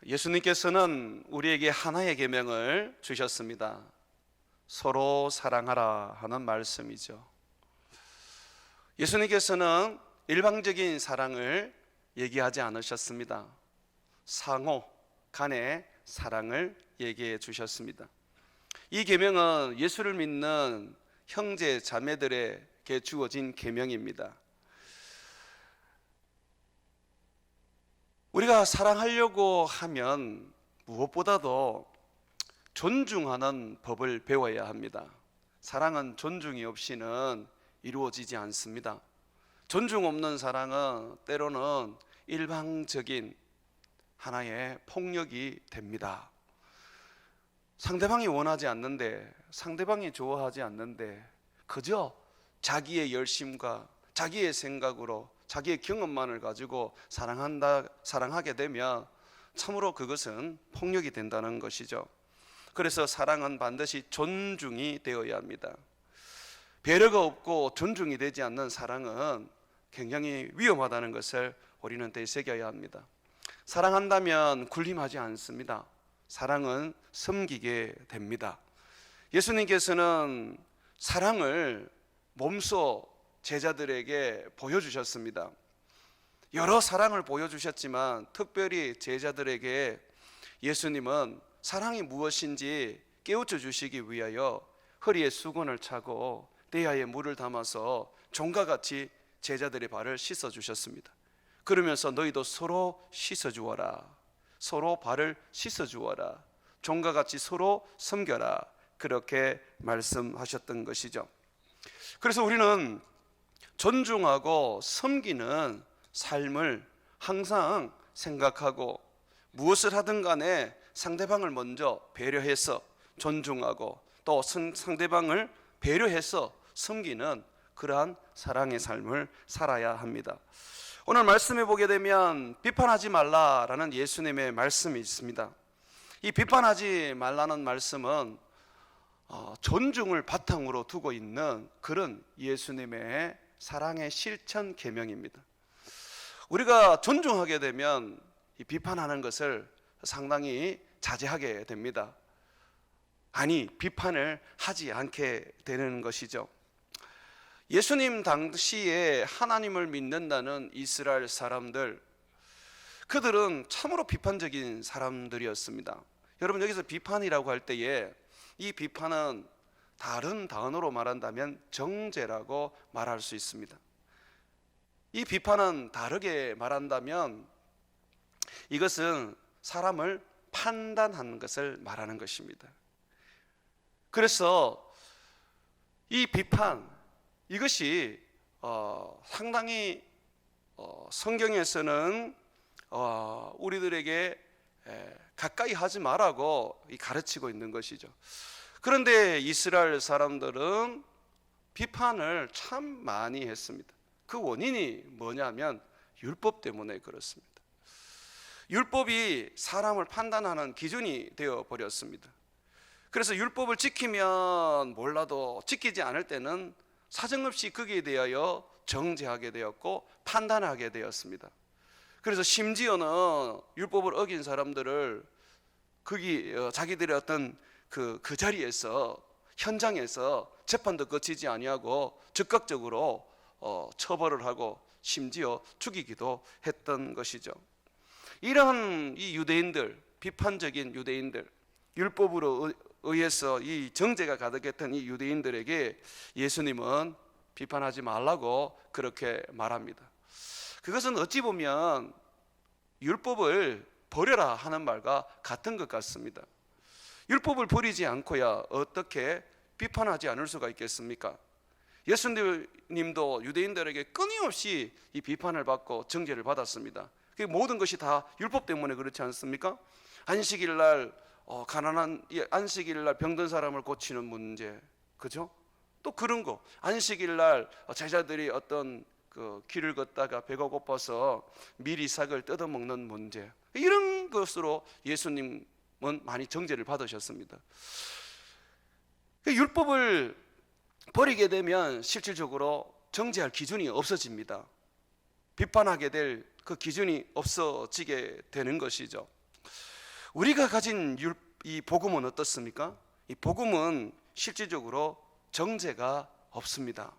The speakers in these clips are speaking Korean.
예수님께서는 우리에게 하나의 계명을 주셨습니다. 서로 사랑하라 하는 말씀이죠. 예수님께서는 일방적인 사랑을 얘기하지 않으셨습니다. 상호 간의 사랑을 얘기해 주셨습니다. 이 계명은 예수를 믿는 형제 자매들에게 주어진 계명입니다. 우리가 사랑하려고 하면 무엇보다도 존중하는 법을 배워야 합니다. 사랑은 존중이 없이는 이루어지지 않습니다. 존중 없는 사랑은 때로는 일방적인 하나의 폭력이 됩니다. 상대방이 원하지 않는데, 상대방이 좋아하지 않는데 그저 자기의 열심과 자기의 생각으로 자기의 경험만을 가지고 사랑하게 되면 참으로 그것은 폭력이 된다는 것이죠. 그래서 사랑은 반드시 존중이 되어야 합니다. 배려가 없고 존중이 되지 않는 사랑은 굉장히 위험하다는 것을 우리는 되새겨야 합니다. 사랑한다면 군림하지 않습니다. 사랑은 섬기게 됩니다. 예수님께서는 사랑을 몸소 제자들에게 보여주셨습니다. 여러 사랑을 보여주셨지만 특별히 제자들에게 예수님은 사랑이 무엇인지 깨우쳐 주시기 위하여 허리에 수건을 차고 대야에 물을 담아서 종과 같이 제자들의 발을 씻어 주셨습니다. 그러면서 너희도 서로 씻어 주어라. 서로 발을 씻어 주어라. 종과 같이 서로 섬겨라. 그렇게 말씀하셨던 것이죠. 그래서 우리는 존중하고 섬기는 삶을 항상 생각하고 무엇을 하든 간에 상대방을 먼저 배려해서 존중하고 또 상대방을 배려해서 섬기는 그러한 사랑의 삶을 살아야 합니다. 오늘 말씀해 보게 되면 비판하지 말라라는 예수님의 말씀이 있습니다. 이 비판하지 말라는 말씀은 존중을 바탕으로 두고 있는 그런 예수님의 사랑의 실천 계명입니다. 우리가 존중하게 되면 이 비판하는 것을 상당히 자제하게 됩니다. 아니, 비판을 하지 않게 되는 것이죠. 예수님 당시에 하나님을 믿는다는 이스라엘 사람들, 그들은 참으로 비판적인 사람들이었습니다. 여러분, 여기서 비판이라고 할 때에 이 비판은 다른 단어로 말한다면 정죄라고 말할 수 있습니다. 이 비판은 다르게 말한다면 이것은 사람을 판단하는 것을 말하는 것입니다. 그래서 이 비판, 이것이 상당히 성경에서는 우리들에게 가까이 하지 말라고 가르치고 있는 것이죠. 그런데 이스라엘 사람들은 비판을 참 많이 했습니다. 그 원인이 뭐냐면 율법 때문에 그렇습니다. 율법이 사람을 판단하는 기준이 되어 버렸습니다. 그래서 율법을 지키면 몰라도 지키지 않을 때는 사정없이 거기에 대하여 정죄하게 되었고 판단하게 되었습니다. 그래서 심지어는 율법을 어긴 사람들을 거기 자기들의 어떤 그 자리에서 현장에서 재판도 거치지 아니하고 즉각적으로 처벌을 하고 심지어 죽이기도 했던 것이죠. 이러한 이 유대인들, 비판적인 유대인들, 율법으로 의해서 이 정죄가 가득했던 이 유대인들에게 예수님은 비판하지 말라고 그렇게 말합니다. 그것은 어찌 보면 율법을 버려라 하는 말과 같은 것 같습니다. 율법을 버리지 않고야 어떻게 비판하지 않을 수가 있겠습니까? 예수님도 유대인들에게 끊임없이 이 비판을 받고 정죄를 받았습니다. 그 모든 것이 다 율법 때문에 그렇지 않습니까? 안식일 날 가난한 안식일 날 병든 사람을 고치는 문제, 그죠? 또 그런 거, 안식일 날 제자들이 어떤 그 길을 걷다가 배가 고파서 미리 싹을 뜯어 먹는 문제, 이런 것으로 예수님은 많이 정죄를 받으셨습니다. 율법을 버리게 되면 실질적으로 정죄할 기준이 없어집니다. 비판하게 될 그 기준이 없어지게 되는 것이죠. 우리가 가진 이 복음은 어떻습니까? 이 복음은 실질적으로 정죄가 없습니다.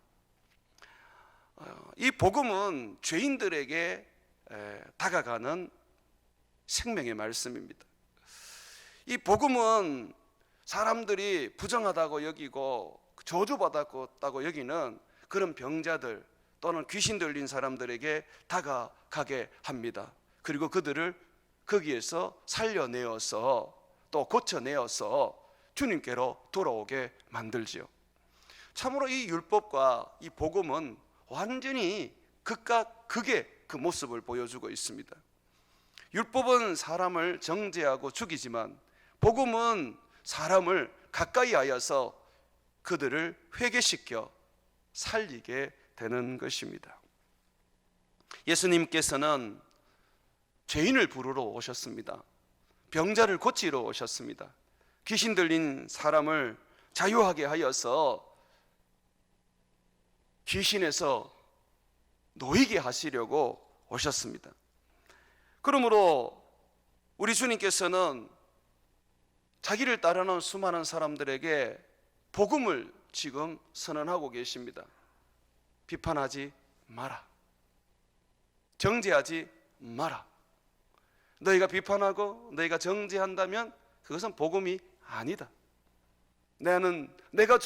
이 복음은 죄인들에게 다가가는 생명의 말씀입니다. 이 복음은 사람들이 부정하다고 여기고 저주받았다고 여기는 그런 병자들 또는 귀신 들린 사람들에게 다가가게 합니다. 그리고 그들을 거기에서 살려내어서 또 고쳐내어서 주님께로 돌아오게 만들지요. 참으로 이 율법과 이 복음은 완전히 극과 극의 그 모습을 보여주고 있습니다. 율법은 사람을 정죄하고 죽이지만 복음은 사람을 가까이 하여서 그들을 회개시켜 살리게 되는 것입니다. 예수님께서는 죄인을 부르러 오셨습니다. 병자를 고치러 오셨습니다. 귀신 들린 사람을 자유하게 하여서 귀신에서 놓이게 하시려고 오셨습니다. 그러므로 우리 주님께서는 자기를 따르는 수많은 사람들에게 복음을 지금 선언하고 계십니다. 비판하지 마라. 정죄하지 마라. 너희가 비판하고 너희가 정죄한다면 그것은 복음이 아니다. 내가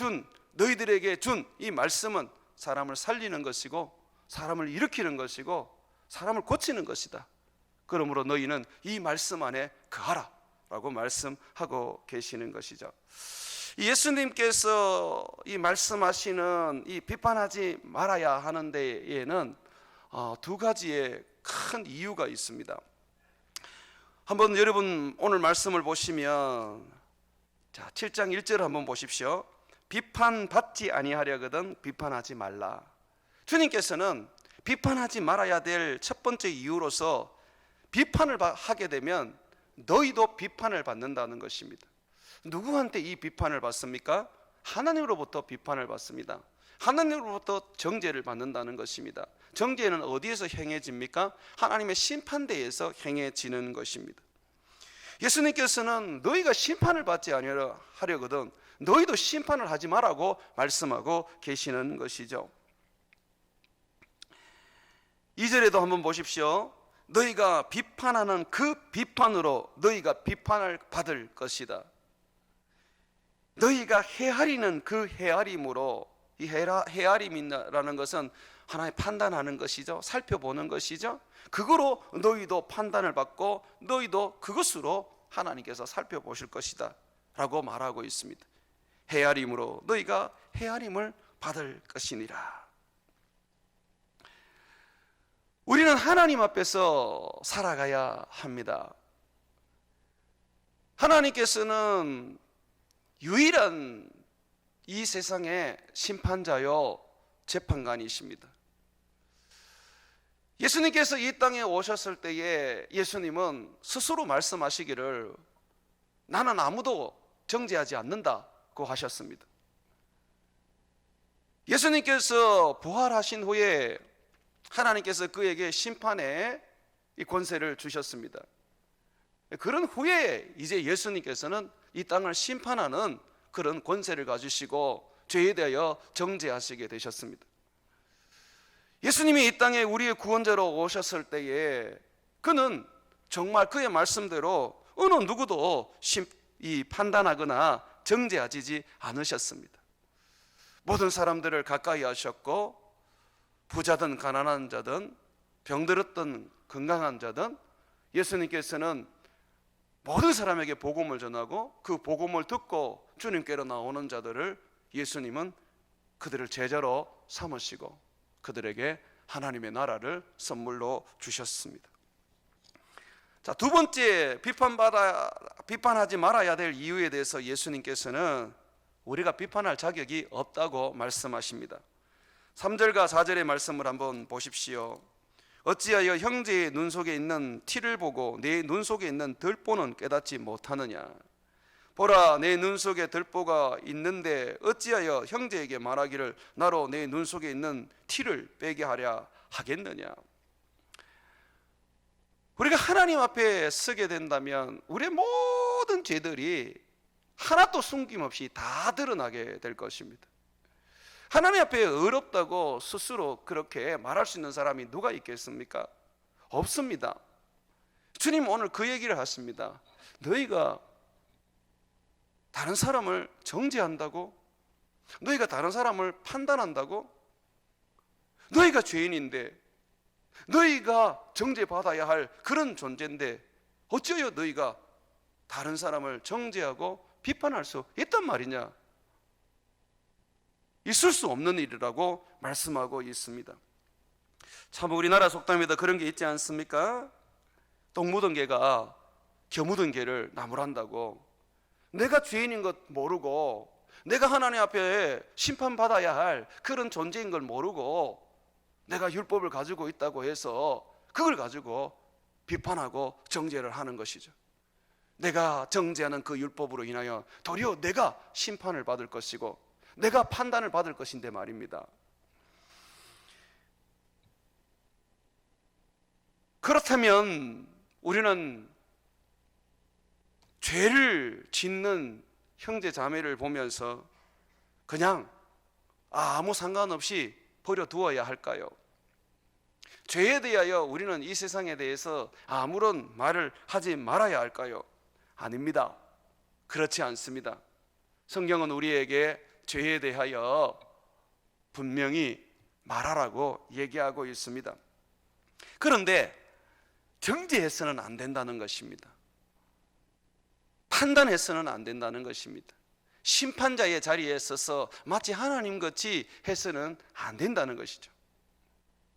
너희들에게 준 이 말씀은 사람을 살리는 것이고 사람을 일으키는 것이고 사람을 고치는 것이다. 그러므로 너희는 이 말씀 안에 거하라 라고 말씀하고 계시는 것이죠. 예수님께서 이 말씀하시는 이 비판하지 말아야 하는 데에는 두 가지의 큰 이유가 있습니다. 한번 여러분 오늘 말씀을 보시면 7장 1절을 한번 보십시오. 비판받지 아니하려거든 비판하지 말라. 주님께서는 비판하지 말아야 될 첫 번째 이유로서 비판을 하게 되면 너희도 비판을 받는다는 것입니다. 누구한테 이 비판을 받습니까? 하나님으로부터 비판을 받습니다. 하나님으로부터 정죄를 받는다는 것입니다. 정죄는 어디에서 행해집니까? 하나님의 심판대에서 행해지는 것입니다. 예수님께서는 너희가 심판을 받지 아니하려거든 너희도 심판을 하지 말라고 말씀하고 계시는 것이죠. 2절에도 한번 보십시오. 너희가 비판하는 그 비판으로 너희가 비판을 받을 것이다. 너희가 헤아리는 그 헤아림으로, 이 헤아림이라는 것은 하나의 판단하는 것이죠. 살펴보는 것이죠. 그거로 너희도 판단을 받고 너희도 그것으로 하나님께서 살펴보실 것이다 라고 말하고 있습니다. 헤아림으로 너희가 헤아림을 받을 것이니라. 우리는 하나님 앞에서 살아가야 합니다. 하나님께서는 유일한 이 세상의 심판자요 재판관이십니다. 예수님께서 이 땅에 오셨을 때에 예수님은 스스로 말씀하시기를 나는 아무도 정죄하지 않는다고 하셨습니다. 예수님께서 부활하신 후에 하나님께서 그에게 심판의 이 권세를 주셨습니다. 그런 후에 이제 예수님께서는 이 땅을 심판하는 그런 권세를 가지시고 죄에 대하여 정죄하시게 되셨습니다. 예수님이 이 땅에 우리의 구원자로 오셨을 때에 그는 정말 그의 말씀대로 어느 누구도 판단하거나 정죄하지 않으셨습니다. 모든 사람들을 가까이 하셨고 부자든 가난한 자든 병들었든 건강한 자든 예수님께서는 모든 사람에게 복음을 전하고 그 복음을 듣고 주님께로 나오는 자들을 예수님은 그들을 제자로 삼으시고 그들에게 하나님의 나라를 선물로 주셨습니다. 자, 두 번째 비판하지 말아야 될 이유에 대해서 예수님께서는 우리가 비판할 자격이 없다고 말씀하십니다. 3절과 4절의 말씀을 한번 보십시오. 어찌하여 형제의 눈 속에 있는 티를 보고 내 눈 속에 있는 들보는 깨닫지 못하느냐. 보라, 내 눈 속에 들보가 있는데 어찌하여 형제에게 말하기를 나로 내 눈 속에 있는 티를 빼게 하랴 하겠느냐. 우리가 하나님 앞에 서게 된다면 우리의 모든 죄들이 하나도 숨김없이 다 드러나게 될 것입니다. 하나님 앞에 어렵다고 스스로 그렇게 말할 수 있는 사람이 누가 있겠습니까? 없습니다. 주님 오늘 그 얘기를 하십니다. 너희가 다른 사람을 정죄한다고? 너희가 다른 사람을 판단한다고? 너희가 죄인인데, 너희가 정죄받아야 할 그런 존재인데 어찌하여 너희가 다른 사람을 정죄하고 비판할 수 있단 말이냐? 있을 수 없는 일이라고 말씀하고 있습니다. 참 우리나라 속담에도 그런 게 있지 않습니까? 똥 묻은 개가 겨 묻은 개를 나무란다고. 내가 죄인인 것 모르고, 내가 하나님 앞에 심판받아야 할 그런 존재인 걸 모르고 내가 율법을 가지고 있다고 해서 그걸 가지고 비판하고 정죄를 하는 것이죠. 내가 정죄하는 그 율법으로 인하여 도리어 내가 심판을 받을 것이고 내가 판단을 받을 것인데 말입니다. 그렇다면 우리는 죄를 짓는 형제 자매를 보면서 그냥 아무 상관없이 버려두어야 할까요? 죄에 대하여 우리는 이 세상에 대해서 아무런 말을 하지 말아야 할까요? 아닙니다. 그렇지 않습니다. 성경은 우리에게 죄에 대하여 분명히 말하라고 얘기하고 있습니다. 그런데 정죄해서는 안 된다는 것입니다. 판단해서는 안 된다는 것입니다. 심판자의 자리에 서서 마치 하나님같이 해서는 안 된다는 것이죠.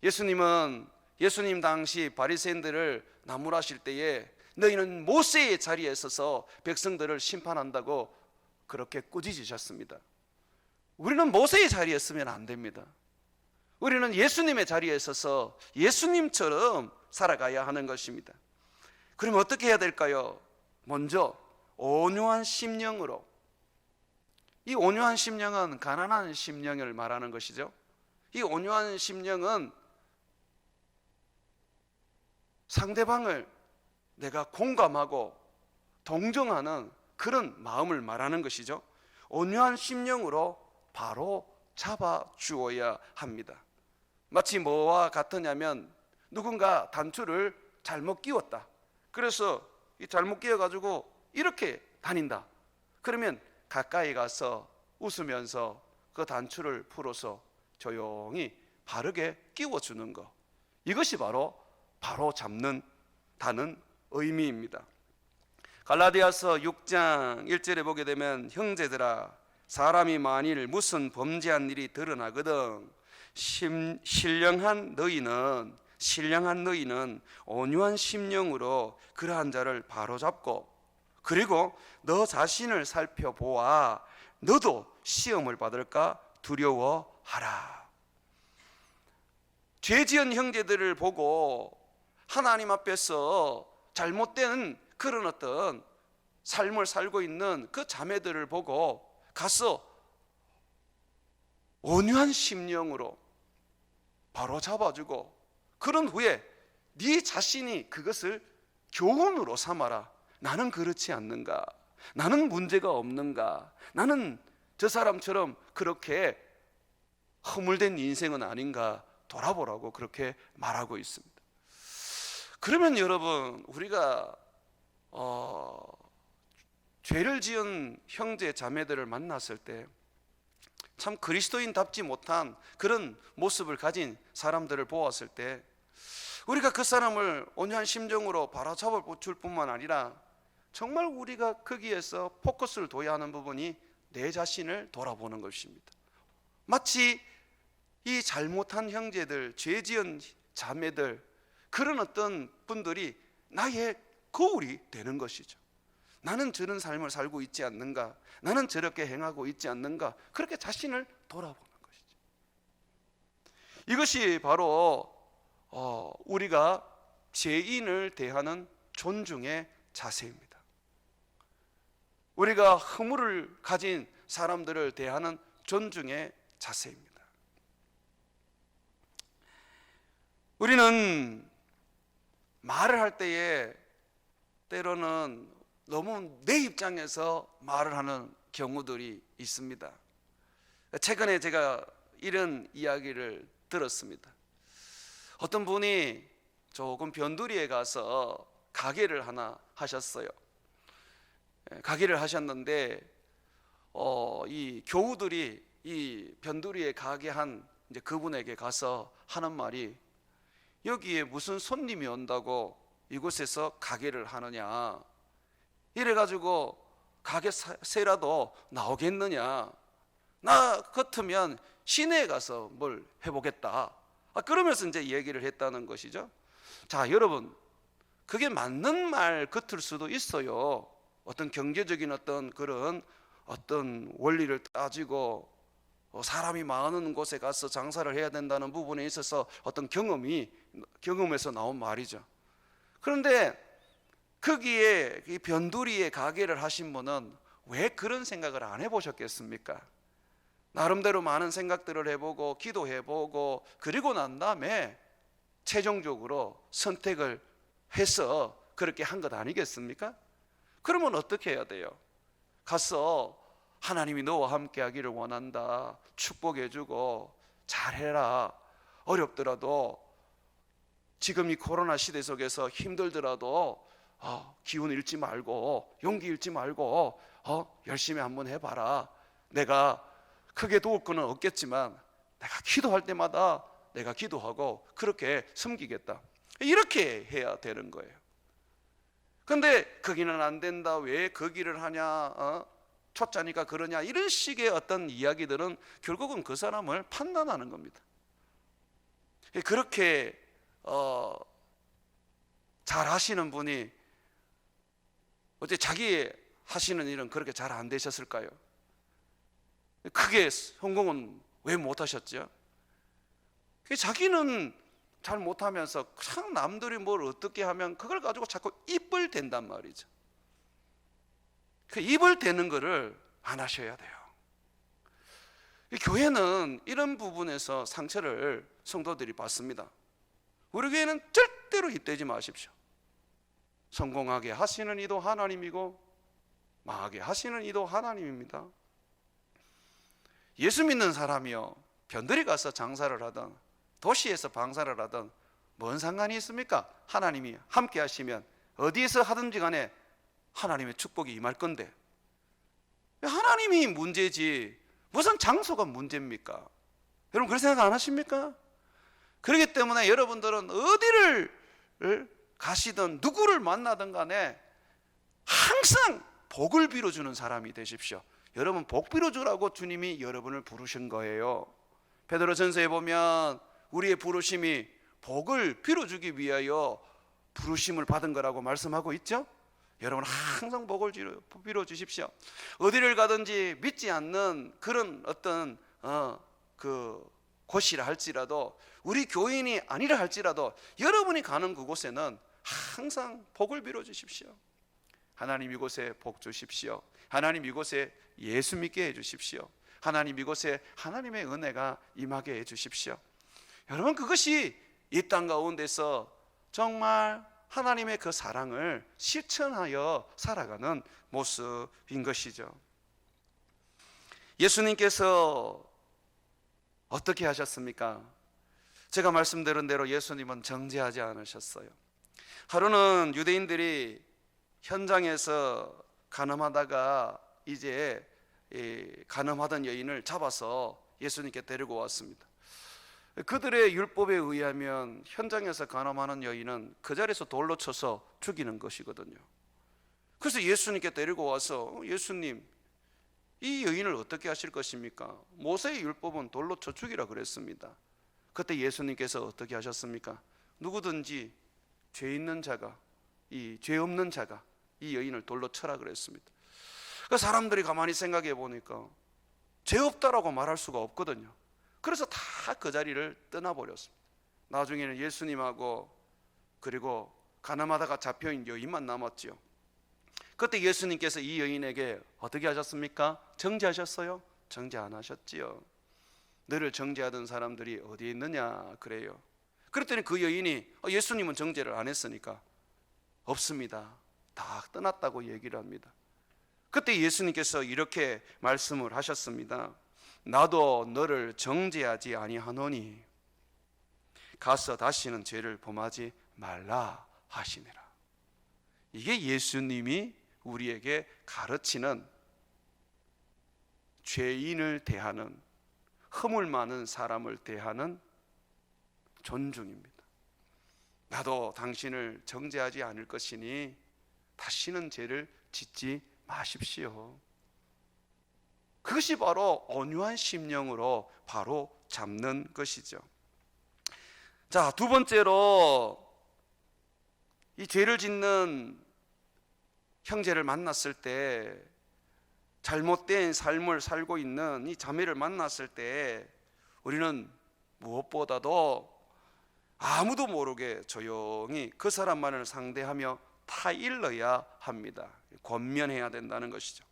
예수님 당시 바리새인들을 나무라실 때에 너희는 모세의 자리에 서서 백성들을 심판한다고 그렇게 꾸짖으셨습니다. 우리는 모세의 자리에 서면 안 됩니다. 우리는 예수님의 자리에 서서 예수님처럼 살아가야 하는 것입니다. 그러면 어떻게 해야 될까요? 먼저 온유한 심령으로. 이 온유한 심령은 가난한 심령을 말하는 것이죠. 이 온유한 심령은 상대방을 내가 공감하고 동정하는 그런 마음을 말하는 것이죠. 온유한 심령으로 바로 잡아주어야 합니다. 마치 뭐와 같으냐면 누군가 단추를 잘못 끼웠다. 그래서 이 잘못 끼워가지고 이렇게 다닌다. 그러면 가까이 가서 웃으면서 그 단추를 풀어서 조용히 바르게 끼워주는 것. 이것이 바로 잡는다는 의미입니다. 갈라디아서 6장 1절에 보게 되면 형제들아 사람이 만일 무슨 범죄한 일이 드러나거든 신령한 너희는 온유한 심령으로 그러한 자를 바로잡고 그리고 너 자신을 살펴보아 너도 시험을 받을까 두려워하라. 죄지은 형제들을 보고 하나님 앞에서 잘못된 그런 어떤 삶을 살고 있는 그 자매들을 보고 가서 온유한 심령으로 바로 잡아주고 그런 후에 네 자신이 그것을 교훈으로 삼아라. 나는 그렇지 않는가? 나는 문제가 없는가? 나는 저 사람처럼 그렇게 허물된 인생은 아닌가? 돌아보라고 그렇게 말하고 있습니다. 그러면 여러분 우리가 죄를 지은 형제 자매들을 만났을 때 참 그리스도인답지 못한 그런 모습을 가진 사람들을 보았을 때 우리가 그 사람을 온유한 심정으로 바로잡을 뿐만 아니라 정말 우리가 거기에서 포커스를 둬야 하는 부분이 내 자신을 돌아보는 것입니다. 마치 이 잘못한 형제들, 죄 지은 자매들 그런 어떤 분들이 나의 거울이 되는 것이죠. 나는 저런 삶을 살고 있지 않는가? 나는 저렇게 행하고 있지 않는가? 그렇게 자신을 돌아보는 것이죠. 이것이 바로 우리가 죄인을 대하는 존중의 자세입니다. 우리가 허물을 가진 사람들을 대하는 존중의 자세입니다. 우리는 말을 할 때에 때로는 너무 내 입장에서 말을 하는 경우들이 있습니다. 최근에 제가 이런 이야기를 들었습니다. 어떤 분이 조금 변두리에 가서 가게를 하나 하셨어요. 가게를 하셨는데 이 교우들이 이 변두리에 가게 한 이제 그분에게 가서 하는 말이, 여기에 무슨 손님이 온다고 이곳에서 가게를 하느냐, 이래가지고 가게 세라도 나오겠느냐, 나 같으면 시내에 가서 뭘 해보겠다, 그러면서 이제 얘기를 했다는 것이죠. 자, 여러분, 그게 맞는 말 같을 수도 있어요. 어떤 경제적인 어떤 그런 어떤 원리를 따지고 사람이 많은 곳에 가서 장사를 해야 된다는 부분에 있어서 어떤 경험에서 나온 말이죠. 그런데 거기에 이 변두리에 가게를 하신 분은 왜 그런 생각을 안 해보셨겠습니까? 나름대로 많은 생각들을 해보고 기도해보고 그리고 난 다음에 최종적으로 선택을 해서 그렇게 한 것 아니겠습니까? 그러면 어떻게 해야 돼요? 가서 하나님이 너와 함께 하기를 원한다, 축복해주고 잘해라, 어렵더라도 지금 이 코로나 시대 속에서 힘들더라도 기운 잃지 말고 용기 잃지 말고 열심히 한번 해봐라, 내가 크게 도울 거는 없겠지만 내가 기도할 때마다 내가 기도하고 그렇게 섬기겠다, 이렇게 해야 되는 거예요. 근데 거기는 안 된다, 왜 거기를 하냐, 초짜니까 그러냐, 이런 식의 어떤 이야기들은 결국은 그 사람을 판단하는 겁니다. 그렇게 잘 하시는 분이 어째 자기 하시는 일은 그렇게 잘 안 되셨을까요? 크게 성공은 왜 못하셨죠? 자기는 잘 못하면서 그냥 남들이 뭘 어떻게 하면 그걸 가지고 자꾸 입을 댄단 말이죠. 그 입을 대는 거를 안 하셔야 돼요. 교회는 이런 부분에서 상처를 성도들이 받습니다. 우리 교회는 절대로 입대지 마십시오. 성공하게 하시는 이도 하나님이고 망하게 하시는 이도 하나님입니다. 예수 믿는 사람이요, 변두리 가서 장사를 하든 도시에서 방사를 하든 뭔 상관이 있습니까? 하나님이 함께 하시면 어디에서 하든지 간에 하나님의 축복이 임할 건데, 하나님이 문제지 무슨 장소가 문제입니까? 여러분 그런 생각 안 하십니까? 그렇기 때문에 여러분들은 어디를 가시든 누구를 만나든 간에 항상 복을 빌어주는 사람이 되십시오. 여러분 복 빌어주라고 주님이 여러분을 부르신 거예요. 베드로전서에 보면 우리의 부르심이 복을 빌어주기 위하여 부르심을 받은 거라고 말씀하고 있죠. 여러분 항상 복을 빌어주십시오. 어디를 가든지 믿지 않는 그런 어떤 그 곳이라 할지라도, 우리 교인이 아니라 할지라도 여러분이 가는 그곳에는 항상 복을 빌어주십시오. 하나님 이곳에 복 주십시오. 하나님 이곳에 예수 믿게 해주십시오. 하나님 이곳에 하나님의 은혜가 임하게 해주십시오. 여러분 그것이 이 땅 가운데서 정말 하나님의 그 사랑을 실천하여 살아가는 모습인 것이죠. 예수님께서 어떻게 하셨습니까? 제가 말씀드린 대로 예수님은 정죄하지 않으셨어요. 하루는 유대인들이 현장에서 간음하다가 이제 간음하던 여인을 잡아서 예수님께 데리고 왔습니다. 그들의 율법에 의하면 현장에서 간음하는 여인은 그 자리에서 돌로 쳐서 죽이는 것이거든요. 그래서 예수님께 데리고 와서, 예수님, 이 여인을 어떻게 하실 것입니까? 모세의 율법은 돌로 쳐 죽이라 그랬습니다. 그때 예수님께서 어떻게 하셨습니까? 누구든지 죄 있는 자가, 이 죄 없는 자가 이 여인을 돌로 쳐라 그랬습니다. 그 사람들이 가만히 생각해 보니까 죄 없다라고 말할 수가 없거든요. 그래서 다 그 자리를 떠나버렸습니다. 나중에는 예수님하고 그리고 가늠하다가 잡혀인 여인만 남았죠. 그때 예수님께서 이 여인에게 어떻게 하셨습니까? 정죄하셨어요? 정죄 안 하셨지요. 너를 정죄하던 사람들이 어디에 있느냐 그래요. 그랬더니 그 여인이 예수님은 정죄를 안 했으니까 없습니다, 다 떠났다고 얘기를 합니다. 그때 예수님께서 이렇게 말씀을 하셨습니다. 나도 너를 정죄하지 아니하노니 가서 다시는 죄를 범하지 말라 하시니라. 이게 예수님이 우리에게 가르치는 죄인을 대하는, 허물 많은 사람을 대하는 존중입니다. 나도 당신을 정죄하지 않을 것이니 다시는 죄를 짓지 마십시오. 그것이 바로 온유한 심령으로 바로 잡는 것이죠. 자, 두 번째로 이 죄를 짓는 형제를 만났을 때, 잘못된 삶을 살고 있는 이 자매를 만났을 때 우리는 무엇보다도 아무도 모르게 조용히 그 사람만을 상대하며 타일러야 합니다. 권면해야 된다는 것이죠.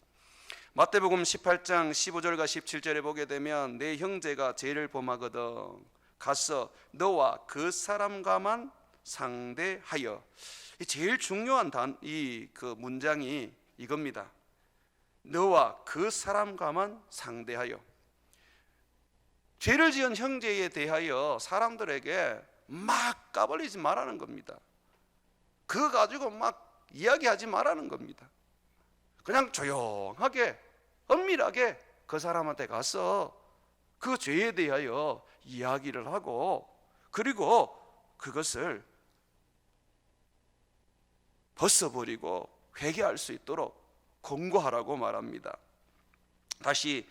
마태복음 18장 15절과 17절에 보게 되면 내 형제가 죄를 범하거든 가서 너와 그 사람과만 상대하여, 제일 중요한 그 문장이 이겁니다. 너와 그 사람과만 상대하여. 죄를 지은 형제에 대하여 사람들에게 막 까발리지 말라는 겁니다. 그거 가지고 막 이야기하지 말라는 겁니다. 그냥 조용하게 은밀하게 그 사람한테 가서 그 죄에 대하여 이야기를 하고, 그리고 그것을 벗어버리고 회개할 수 있도록 권고하라고 말합니다. 다시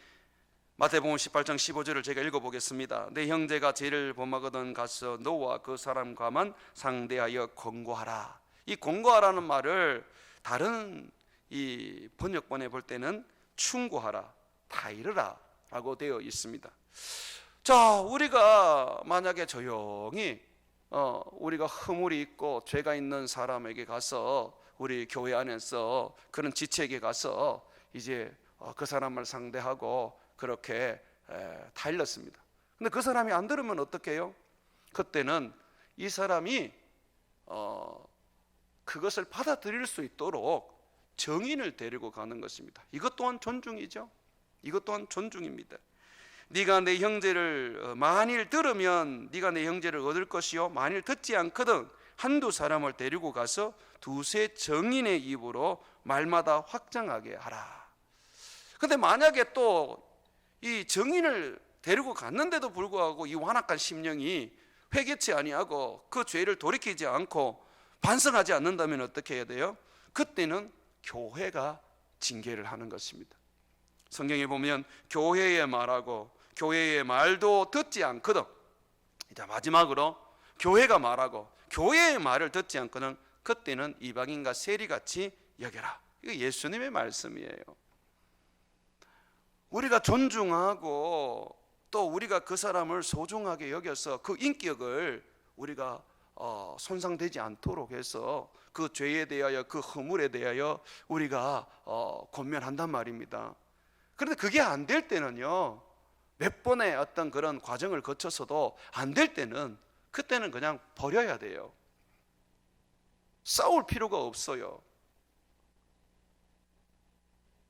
마태복음 18장 15절을 제가 읽어보겠습니다. 내 형제가 죄를 범하거든 가서 너와 그 사람과만 상대하여 권고하라. 이 권고하라는 말을 다른 이 번역본에 볼 때는 충고하라, 타이르라 라고 되어 있습니다. 자, 우리가 만약에 조용히 우리가 허물이 있고 죄가 있는 사람에게 가서, 우리 교회 안에서 그런 지체에게 가서 이제 그 사람을 상대하고 그렇게 타일렀습니다. 근데 그 사람이 안 들으면 어떻게 해요? 그때는 이 사람이 그것을 받아들일 수 있도록 정인을 데리고 가는 것입니다. 이것 또한 존중이죠. 이것 또한 존중입니다. 네가 내 형제를 만일 들으면 네가 내 형제를 얻을 것이요 만일 듣지 않거든 한두 사람을 데리고 가서 두세 정인의 입으로 말마다 확정하게 하라. 근데 만약에 또 이 정인을 데리고 갔는데도 불구하고 이 완악한 심령이 회개치 아니하고 그 죄를 돌이키지 않고 반성하지 않는다면 어떻게 해야 돼요? 그때는 교회가 징계를 하는 것입니다. 성경에 보면 교회의 말하고 교회의 말도 듣지 않거든, 이제 마지막으로 교회가 말하고 교회의 말을 듣지 않거든 그때는 이방인과 세리같이 여겨라. 이거 예수님의 말씀이에요. 우리가 존중하고 또 우리가 그 사람을 소중하게 여겨서 그 인격을 우리가 손상되지 않도록 해서 그 죄에 대하여 그 허물에 대하여 우리가 권면한단 말입니다. 그런데 그게 안 될 때는요, 몇 번의 어떤 그런 과정을 거쳐서도 안 될 때는 그때는 그냥 버려야 돼요. 싸울 필요가 없어요.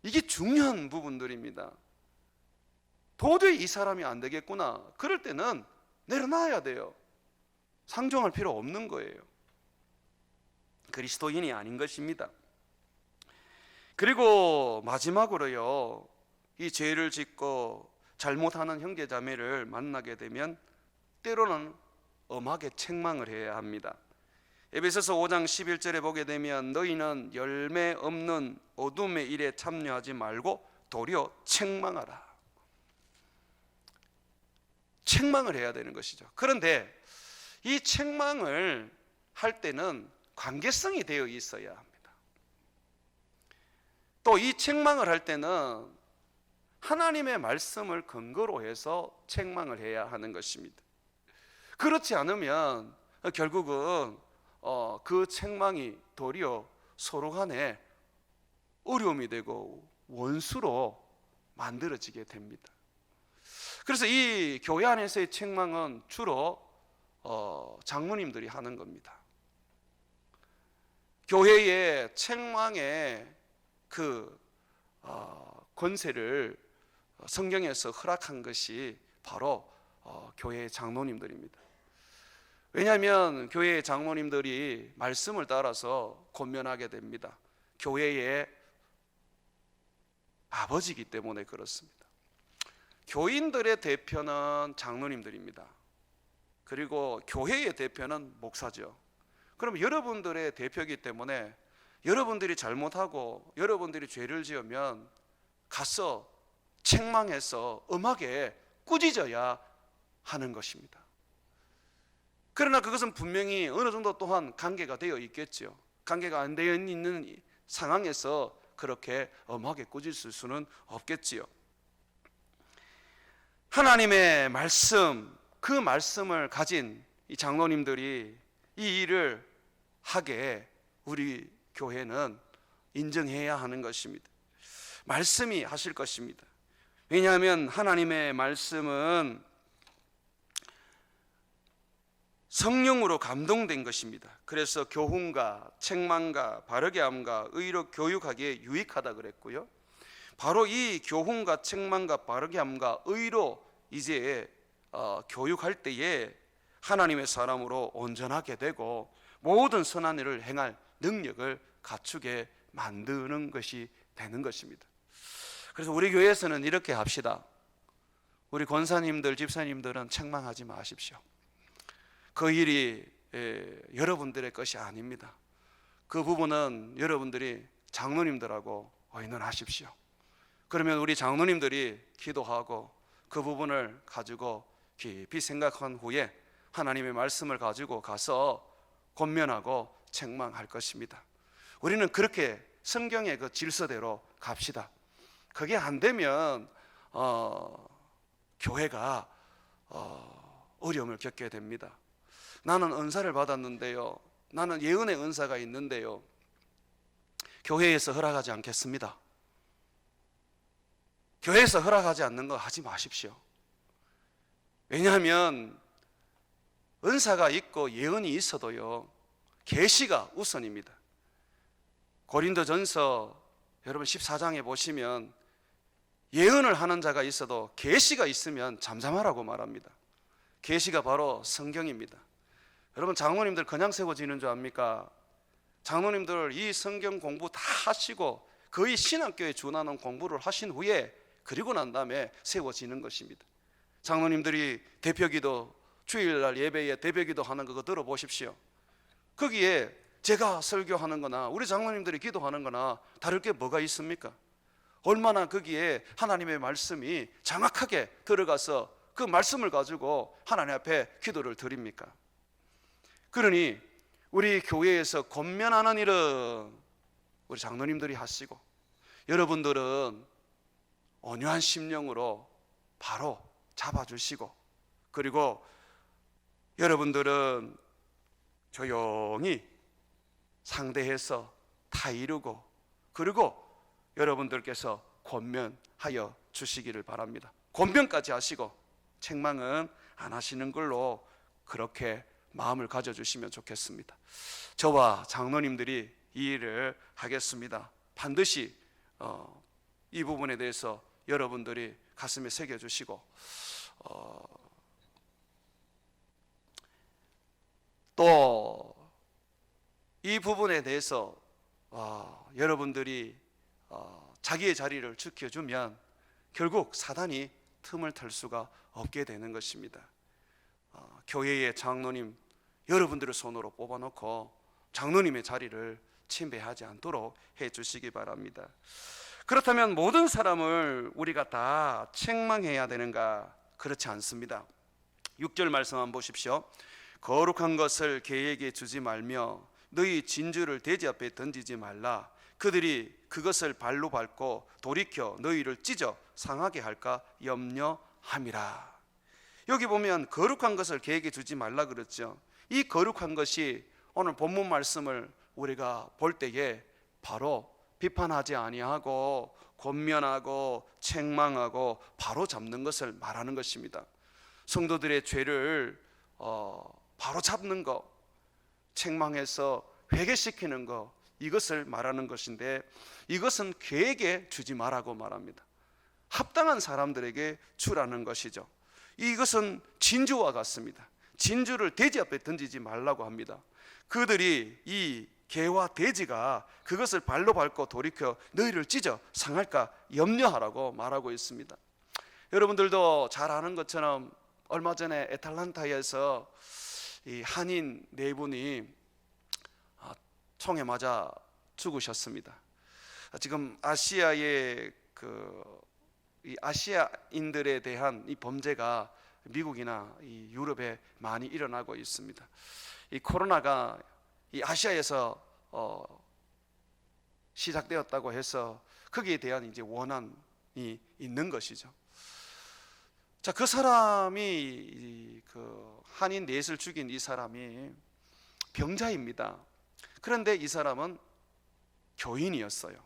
이게 중요한 부분들입니다. 도저히 이 사람이 안 되겠구나, 그럴 때는 내려놔야 돼요. 상종할 필요 없는 거예요. 그리스도인이 아닌 것입니다. 그리고 마지막으로요, 이 죄를 짓고 잘못하는 형제자매를 만나게 되면 때로는 엄하게 책망을 해야 합니다. 에베소서 5장 11절에 보게 되면 너희는 열매 없는 어둠의 일에 참여하지 말고 도리어 책망하라. 책망을 해야 되는 것이죠. 그런데 이 책망을 할 때는 관계성이 되어 있어야 합니다. 또 이 책망을 할 때는 하나님의 말씀을 근거로 해서 책망을 해야 하는 것입니다. 그렇지 않으면 결국은 그 책망이 도리어 서로 간에 어려움이 되고 원수로 만들어지게 됩니다. 그래서 이 교회 안에서의 책망은 주로 장로님들이 하는 겁니다. 교회의 책망의 그 권세를 성경에서 허락한 것이 바로 교회의 장로님들입니다. 왜냐하면 교회의 장로님들이 말씀을 따라서 권면하게 됩니다. 교회의 아버지이기 때문에 그렇습니다. 교인들의 대표는 장로님들입니다. 그리고 교회의 대표는 목사죠. 그럼 여러분들의 대표이기 때문에 여러분들이 잘못하고 여러분들이 죄를 지으면 가서 책망해서 엄하게 꾸짖어야 하는 것입니다. 그러나 그것은 분명히 어느 정도 또한 관계가 되어 있겠죠. 관계가 안 되어 있는 상황에서 그렇게 엄하게 꾸짖을 수는 없겠지요. 하나님의 말씀, 그 말씀을 가진 이 장로님들이 이 일을 하게 우리 교회는 인정해야 하는 것입니다. 말씀이 하실 것입니다. 왜냐하면 하나님의 말씀은 성령으로 감동된 것입니다. 그래서 교훈과 책망과 바르게 함과 의로 교육하기에 유익하다 그랬고요. 바로 이 교훈과 책망과 바르게 함과 의로 이제 교육할 때에 하나님의 사람으로 온전하게 되고 모든 선한 일을 행할 능력을 갖추게 만드는 것이 되는 것입니다. 그래서 우리 교회에서는 이렇게 합시다. 우리 권사님들, 집사님들은 책망하지 마십시오. 그 일이 여러분들의 것이 아닙니다. 그 부분은 여러분들이 장로님들하고 의논하십시오. 그러면 우리 장로님들이 기도하고 그 부분을 가지고 깊이 생각한 후에 하나님의 말씀을 가지고 가서 권면하고 책망할 것입니다. 우리는 그렇게 성경의 그 질서대로 갑시다. 그게 안 되면 교회가 어려움을 겪게 됩니다. 나는 은사를 받았는데요, 나는 예언의 은사가 있는데요, 교회에서 허락하지 않겠습니다. 교회에서 허락하지 않는 거 하지 마십시오. 왜냐하면 은사가 있고 예언이 있어도요, 계시가 우선입니다. 고린도전서 여러분 14장에 보시면 예언을 하는 자가 있어도 계시가 있으면 잠잠하라고 말합니다. 계시가 바로 성경입니다. 여러분, 장로님들 그냥 세워지는 줄 압니까? 장로님들 이 성경 공부 다 하시고 거의 신학교에 준하는 공부를 하신 후에 그리고 난 다음에 세워지는 것입니다. 장로님들이 대표기도, 주일날 예배에 대표기도 하는 거 들어보십시오. 거기에 제가 설교하는 거나 우리 장로님들이 기도하는 거나 다를 게 뭐가 있습니까? 얼마나 거기에 하나님의 말씀이 정확하게 들어가서 그 말씀을 가지고 하나님 앞에 기도를 드립니까? 그러니 우리 교회에서 권면하는 일은 우리 장로님들이 하시고, 여러분들은 온유한 심령으로 바로 잡아주시고, 그리고 여러분들은 조용히 상대해서 다 이루고, 그리고 여러분들께서 권면하여 주시기를 바랍니다. 권면까지 하시고 책망은 안 하시는 걸로 그렇게 마음을 가져주시면 좋겠습니다. 저와 장로님들이 이 일을 하겠습니다. 반드시 이 부분에 대해서 여러분들이 가슴에 새겨주시고, 또 이 부분에 대해서 여러분들이 자기의 자리를 지켜주면 결국 사단이 틈을 탈 수가 없게 되는 것입니다. 교회의 장로님 여러분들의 손으로 뽑아놓고 장로님의 자리를 침해하지 않도록 해주시기 바랍니다. 그렇다면 모든 사람을 우리가 다 책망해야 되는가? 그렇지 않습니다. 6절 말씀 한번 보십시오. 거룩한 것을 개에게 주지 말며 너희 진주를 돼지 앞에 던지지 말라. 그들이 그것을 발로 밟고 돌이켜 너희를 찢어 상하게 할까 염려함이라. 여기 보면 거룩한 것을 개에게 주지 말라 그랬죠. 이 거룩한 것이 오늘 본문 말씀을 우리가 볼 때에 바로 비판하지 아니하고 권면하고 책망하고 바로 잡는 것을 말하는 것입니다. 성도들의 죄를 바로 잡는 거, 책망해서 회개시키는 거, 이것을 말하는 것인데, 이것은 개에게 주지 말라고 말합니다. 합당한 사람들에게 주라는 것이죠. 이것은 진주와 같습니다. 진주를 돼지 앞에 던지지 말라고 합니다. 그들이 이 개와 돼지가 그것을 발로 밟고 돌이켜 너희를 찢어 상할까 염려하라고 말하고 있습니다. 여러분들도 잘 아는 것처럼 얼마 전에 애틀란타에서 이 한인 네 분이 총에 맞아 죽으셨습니다. 지금 아시아의 이 아시아인들에 대한 이 범죄가 미국이나 이 유럽에 많이 일어나고 있습니다. 이 코로나가 이 아시아에서 시작되었다고 해서 거기에 대한 이제 원한이 있는 것이죠. 자, 그 사람이 그 한인 넷을 죽인 이 사람이 병자입니다. 그런데 이 사람은 교인이었어요.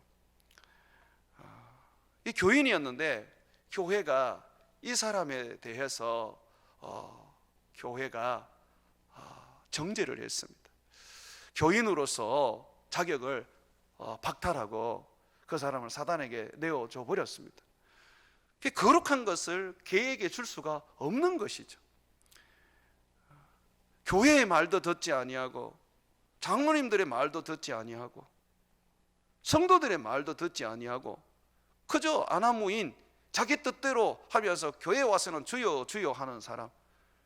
이 교인이었는데 교회가 이 사람에 대해서 교회가 정죄를 했습니다. 교인으로서 자격을 박탈하고 그 사람을 사단에게 내어줘 버렸습니다. 거룩한 것을 개에게 줄 수가 없는 것이죠. 교회의 말도 듣지 아니하고 장로님들의 말도 듣지 아니하고 성도들의 말도 듣지 아니하고 그저 아나무인 자기 뜻대로 하면서 교회에 와서는 주여 주여 하는 사람,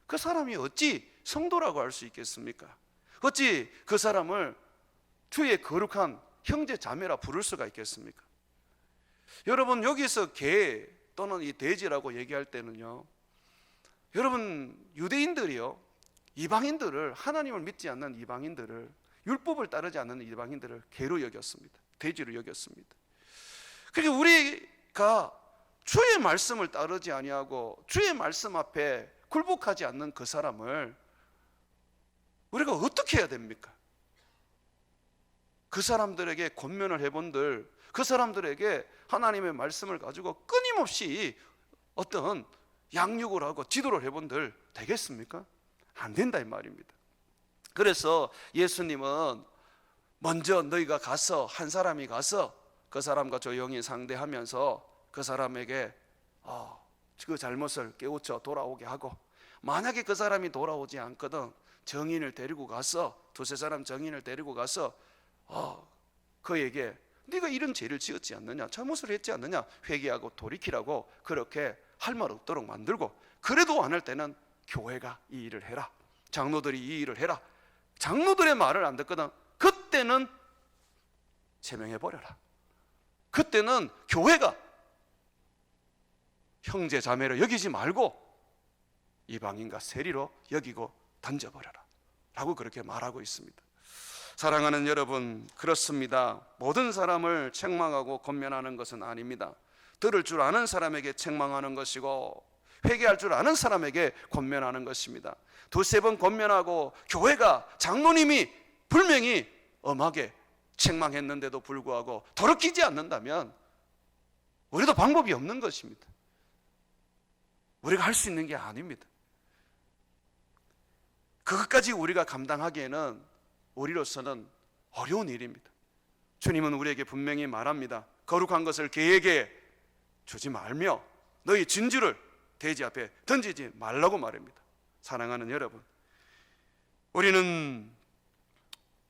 그 사람이 어찌 성도라고 할 수 있겠습니까? 어찌 그 사람을 주의 거룩한 형제 자매라 부를 수가 있겠습니까? 여러분, 여기서 개 또는 이 돼지라고 얘기할 때는요, 여러분, 유대인들이요, 이방인들을, 하나님을 믿지 않는 이방인들을, 율법을 따르지 않는 이방인들을 개로 여겼습니다. 돼지로 여겼습니다. 그러니까 우리가 주의 말씀을 따르지 아니하고 주의 말씀 앞에 굴복하지 않는 그 사람을 우리가 어떻게 해야 됩니까? 그 사람들에게 권면을 해본들, 그 사람들에게 하나님의 말씀을 가지고 끊임없이 어떤 양육을 하고 지도를 해본들 되겠습니까? 안 된다 이 말입니다. 그래서 예수님은 먼저 너희가 가서, 한 사람이 가서 그 사람과 조용히 상대하면서 그 사람에게 그 잘못을 깨우쳐 돌아오게 하고, 만약에 그 사람이 돌아오지 않거든 정인을 데리고 가서, 두세 사람 정인을 데리고 가서 그에게 네가 이런 죄를 지었지 않느냐, 잘못을 했지 않느냐 회개하고 돌이키라고 그렇게 할 말 없도록 만들고, 그래도 안 할 때는 교회가 이 일을 해라, 장로들이 이 일을 해라. 장로들의 말을 안 듣거든 그때는 제명해버려라. 그때는 교회가 형제 자매로 여기지 말고 이방인과 세리로 여기고 던져버려라 라고 그렇게 말하고 있습니다. 사랑하는 여러분, 그렇습니다. 모든 사람을 책망하고 권면하는 것은 아닙니다. 들을 줄 아는 사람에게 책망하는 것이고 회개할 줄 아는 사람에게 권면하는 것입니다. 두세 번 권면하고 교회가, 장로님이 분명히 엄하게 책망했는데도 불구하고 돌이키지 않는다면 우리도 방법이 없는 것입니다. 우리가 할 수 있는 게 아닙니다. 그것까지 우리가 감당하기에는 우리로서는 어려운 일입니다. 주님은 우리에게 분명히 말합니다. 거룩한 것을 개에게 주지 말며 너희 진주를 돼지 앞에 던지지 말라고 말합니다. 사랑하는 여러분, 우리는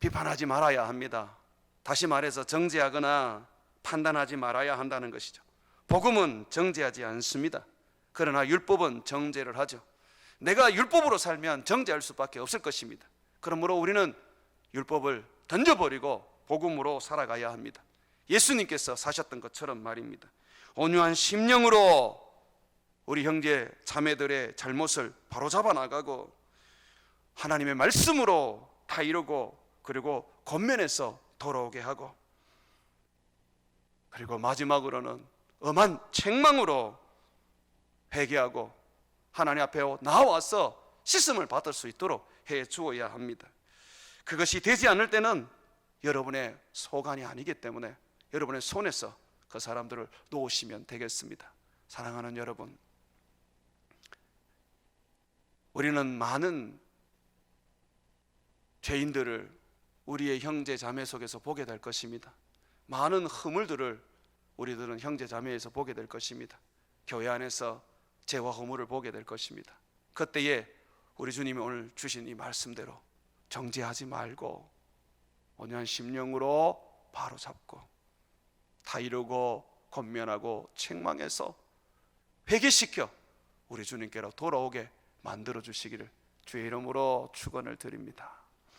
비판하지 말아야 합니다. 다시 말해서 정죄하거나 판단하지 말아야 한다는 것이죠. 복음은 정죄하지 않습니다. 그러나 율법은 정죄를 하죠. 내가 율법으로 살면 정죄할 수밖에 없을 것입니다. 그러므로 우리는 율법을 던져버리고 복음으로 살아가야 합니다. 예수님께서 사셨던 것처럼 말입니다. 온유한 심령으로 우리 형제 자매들의 잘못을 바로잡아 나가고 하나님의 말씀으로 다 이루고, 그리고 권면해서 돌아오게 하고, 그리고 마지막으로는 엄한 책망으로 회개하고 하나님 앞에 나와서 씻음을 받을 수 있도록 해 주어야 합니다. 그것이 되지 않을 때는 여러분의 소관이 아니기 때문에 여러분의 손에서 그 사람들을 놓으시면 되겠습니다. 사랑하는 여러분, 우리는 많은 죄인들을 우리의 형제 자매 속에서 보게 될 것입니다. 많은 허물들을 우리들은 형제 자매에서 보게 될 것입니다. 교회 안에서 죄와 허물을 보게 될 것입니다. 그때에 우리 주님이 오늘 주신 이 말씀대로 정죄하지 말고 온유한 심령으로 바로잡고 다 이루고 권면하고 책망해서 회개시켜 우리 주님께로 돌아오게 만들어 주시기를 주의 이름으로 축원을 드립니다.